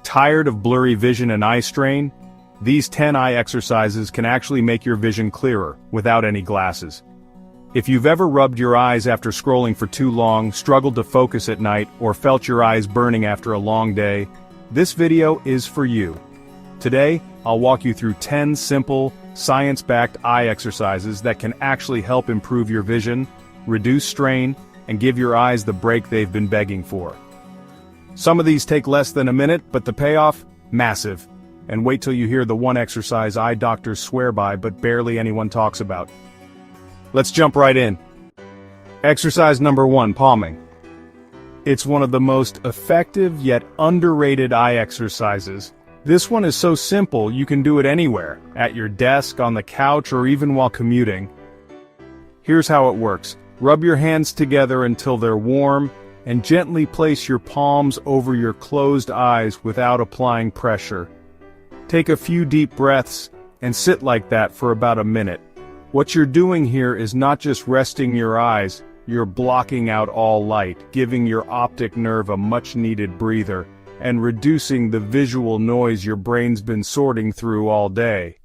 Tired of blurry vision and eye strain? These 10 eye exercises can actually make your vision clearer, without any glasses. If you've ever rubbed your eyes after scrolling for too long, struggled to focus at night, or felt your eyes burning after a long day, this video is for you. Today, I'll walk you through 10 simple, science-backed eye exercises that can actually help improve your vision, reduce strain, and give your eyes the break they've been begging for. Some of these take less than a minute, but the payoff? Massive. And wait till you hear the one exercise eye doctors swear by but barely anyone talks about. Let's jump right in. Exercise number 1, palming. It's one of the most effective yet underrated eye exercises. This one is so simple you can do it anywhere, at your desk, on the couch, or even while commuting. Here's how it works. Rub your hands together until they're warm, and gently place your palms over your closed eyes without applying pressure. Take a few deep breaths, and sit like that for about a minute. What you're doing here is not just resting your eyes, you're blocking out all light, giving your optic nerve a much-needed breather, and reducing the visual noise your brain's been sorting through all day.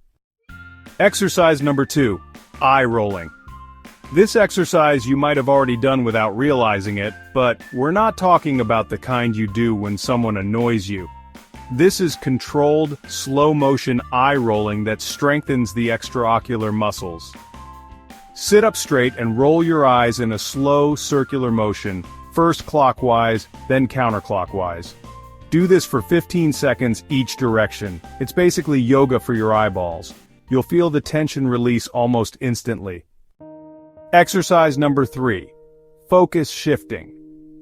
Exercise number 2, eye rolling. This exercise you might have already done without realizing it, but we're not talking about the kind you do when someone annoys you. This is controlled, slow-motion eye rolling that strengthens the extraocular muscles. Sit up straight and roll your eyes in a slow, circular motion, first clockwise, then counterclockwise. Do this for 15 seconds each direction. It's basically yoga for your eyeballs. You'll feel the tension release almost instantly. Exercise number 3, focus shifting.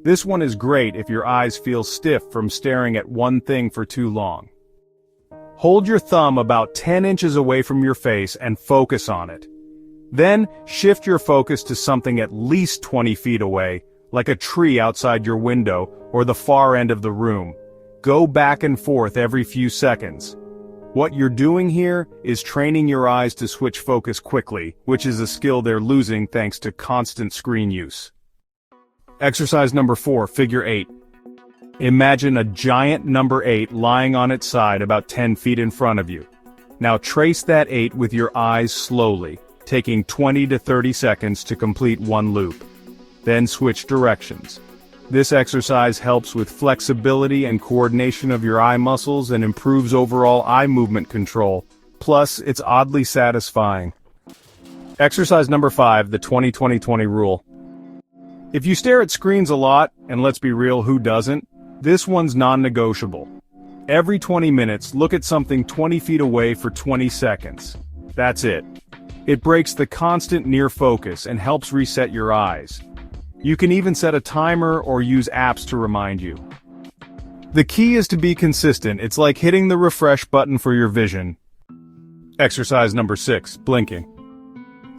This one is great if your eyes feel stiff from staring at one thing for too long. Hold your thumb about 10 inches away from your face and focus on it. Then, shift your focus to something at least 20 feet away, like a tree outside your window or the far end of the room. Go back and forth every few seconds. What you're doing here is training your eyes to switch focus quickly, which is a skill they're losing thanks to constant screen use. Exercise number 4, figure 8. Imagine a giant number 8 lying on its side about 10 feet in front of you. Now trace that 8 with your eyes slowly, taking 20 to 30 seconds to complete one loop. Then switch directions. This exercise helps with flexibility and coordination of your eye muscles and improves overall eye movement control. Plus, it's oddly satisfying. Exercise number 5, the 20-20-20 rule. If you stare at screens a lot, and let's be real, who doesn't? This one's non-negotiable. Every 20 minutes, look at something 20 feet away for 20 seconds. That's it. It breaks the constant near focus and helps reset your eyes. You can even set a timer or use apps to remind you. The key is to be consistent. It's like hitting the refresh button for your vision. Exercise number 6, blinking.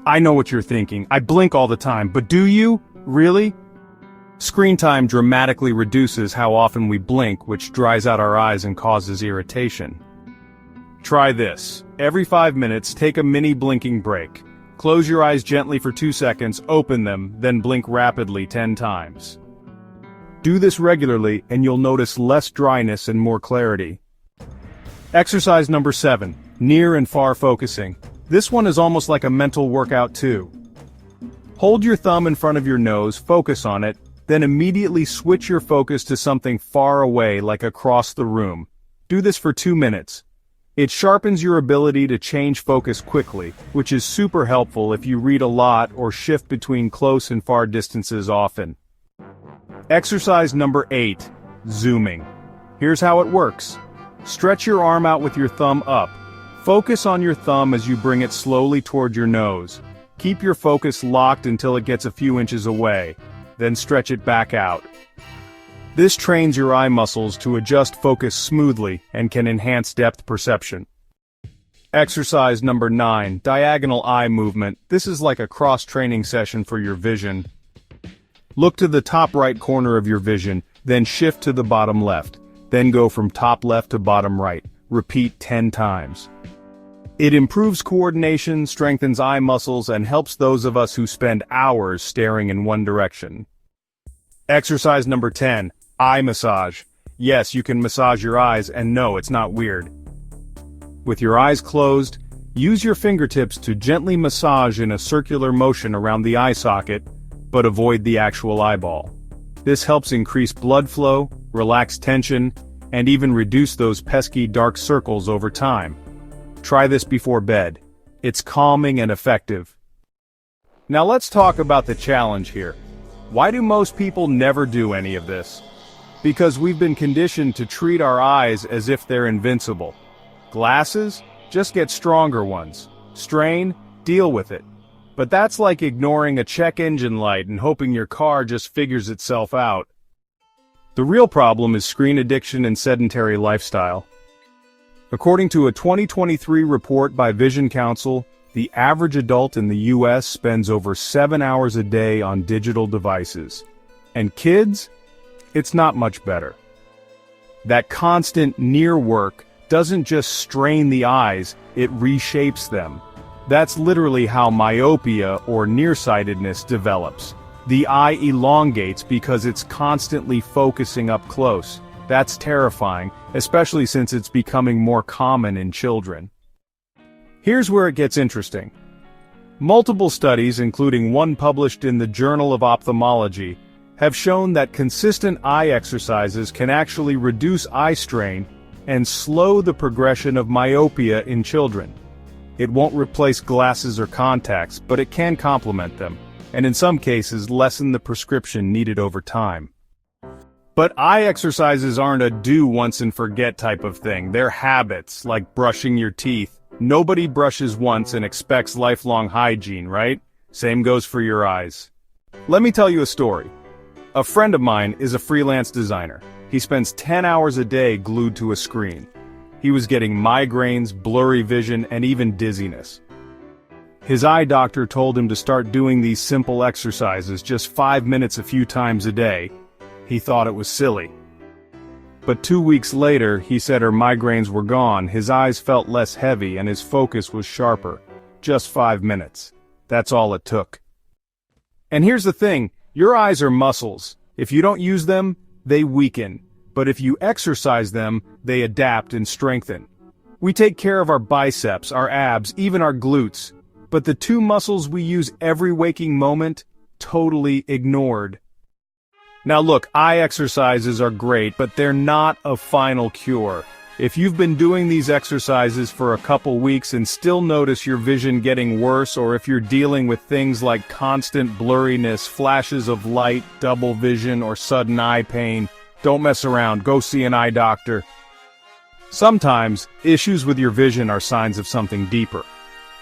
I know what you're thinking. I blink all the time, but do you? Really? Screen time dramatically reduces how often we blink, which dries out our eyes and causes irritation. Try this. Every 5 minutes, take a mini blinking break. Close your eyes gently for 2 seconds, open them, then blink rapidly 10 times. Do this regularly and you'll notice less dryness and more clarity. Exercise number 7, near and far focusing. This one is almost like a mental workout too. Hold your thumb in front of your nose, focus on it, then immediately switch your focus to something far away like across the room. Do this for 2 minutes. It sharpens your ability to change focus quickly, which is super helpful if you read a lot or shift between close and far distances often. Exercise number 8, zooming. Here's how it works. Stretch your arm out with your thumb up. Focus on your thumb as you bring it slowly toward your nose. Keep your focus locked until it gets a few inches away, then stretch it back out. This trains your eye muscles to adjust focus smoothly and can enhance depth perception. Exercise number 9, diagonal eye movement. This is like a cross-training session for your vision. Look to the top right corner of your vision, then shift to the bottom left. Then go from top left to bottom right. Repeat 10 times. It improves coordination, strengthens eye muscles, and helps those of us who spend hours staring in one direction. Exercise number 10, eye massage. Yes, you can massage your eyes, and no, it's not weird. With your eyes closed, use your fingertips to gently massage in a circular motion around the eye socket, but avoid the actual eyeball. This helps increase blood flow, relax tension, and even reduce those pesky dark circles over time. Try this before bed. It's calming and effective. Now let's talk about the challenge here. Why do most people never do any of this? Because we've been conditioned to treat our eyes as if they're invincible. Glasses? Just get stronger ones. Strain? Deal with it. But that's like ignoring a check engine light and hoping your car just figures itself out. The real problem is screen addiction and sedentary lifestyle. According to a 2023 report by Vision Council, the average adult in the US spends over 7 hours a day on digital devices. And kids? It's not much better. That constant near work doesn't just strain the eyes, it reshapes them. That's literally how myopia or nearsightedness develops. The eye elongates because it's constantly focusing up close. That's terrifying, especially since it's becoming more common in children. Here's where it gets interesting. Multiple studies, including one published in the Journal of Ophthalmology, have shown that consistent eye exercises can actually reduce eye strain and slow the progression of myopia in children. It won't replace glasses or contacts, but it can complement them, and in some cases lessen the prescription needed over time. But eye exercises aren't a do once and forget type of thing. They're habits, like brushing your teeth. Nobody brushes once and expects lifelong hygiene, right? Same goes for your eyes. Let me tell you a story. A friend of mine is a freelance designer. He spends 10 hours a day glued to a screen. He was getting migraines, blurry vision, and even dizziness. His eye doctor told him to start doing these simple exercises, just 5 minutes a few times a day. He thought it was silly. But 2 weeks later, he said her migraines were gone, his eyes felt less heavy, and his focus was sharper. Just 5 minutes. That's all it took. And here's the thing, your eyes are muscles. If you don't use them, they weaken. But if you exercise them, they adapt and strengthen. We take care of our biceps, our abs, even our glutes. But the two muscles we use every waking moment, totally ignored. Now look, eye exercises are great, but they're not a final cure. If you've been doing these exercises for a couple weeks and still notice your vision getting worse, or if you're dealing with things like constant blurriness, flashes of light, double vision, or sudden eye pain, don't mess around, go see an eye doctor. Sometimes, issues with your vision are signs of something deeper,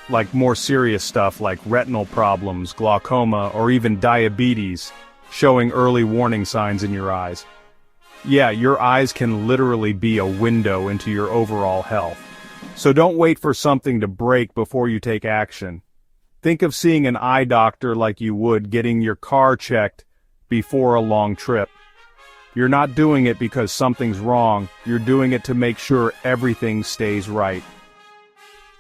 like more serious stuff like retinal problems, glaucoma, or even diabetes, showing early warning signs in your eyes. Yeah, your eyes can literally be a window into your overall health. So don't wait for something to break before you take action. Think of seeing an eye doctor like you would getting your car checked before a long trip. You're not doing it because something's wrong, you're doing it to make sure everything stays right.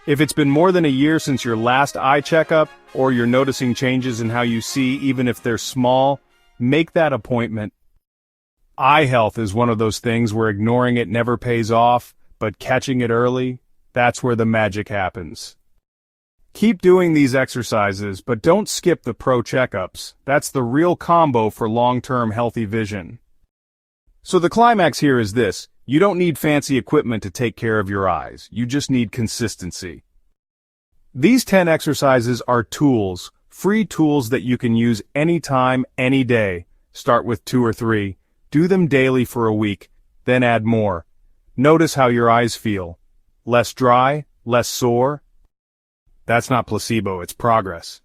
If it's been more than a year since your last eye checkup, or you're noticing changes in how you see even if they're small, make that appointment. Eye health is one of those things where ignoring it never pays off, but catching it early, that's where the magic happens. Keep doing these exercises, but don't skip the pro checkups. That's the real combo for long-term healthy vision. So the climax here is this: you don't need fancy equipment to take care of your eyes, you just need consistency. These 10 exercises are tools, free tools that you can use anytime, any day. Start with 2 or 3, do them daily for a week, then add more. Notice how your eyes feel. Less dry, less sore. That's not placebo, it's progress.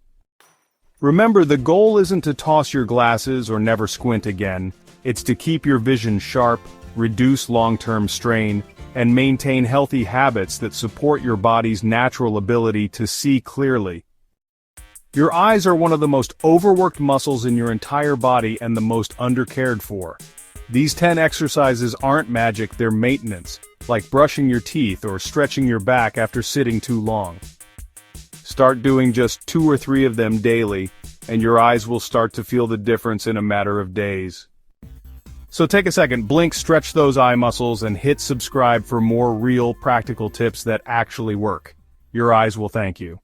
Remember, the goal isn't to toss your glasses or never squint again. It's to keep your vision sharp, reduce long-term strain, and maintain healthy habits that support your body's natural ability to see clearly. Your eyes are one of the most overworked muscles in your entire body and the most undercared for. These 10 exercises aren't magic, they're maintenance, like brushing your teeth or stretching your back after sitting too long. Start doing just 2 or 3 of them daily, and your eyes will start to feel the difference in a matter of days. So take a second, blink, stretch those eye muscles, and hit subscribe for more real, practical tips that actually work. Your eyes will thank you.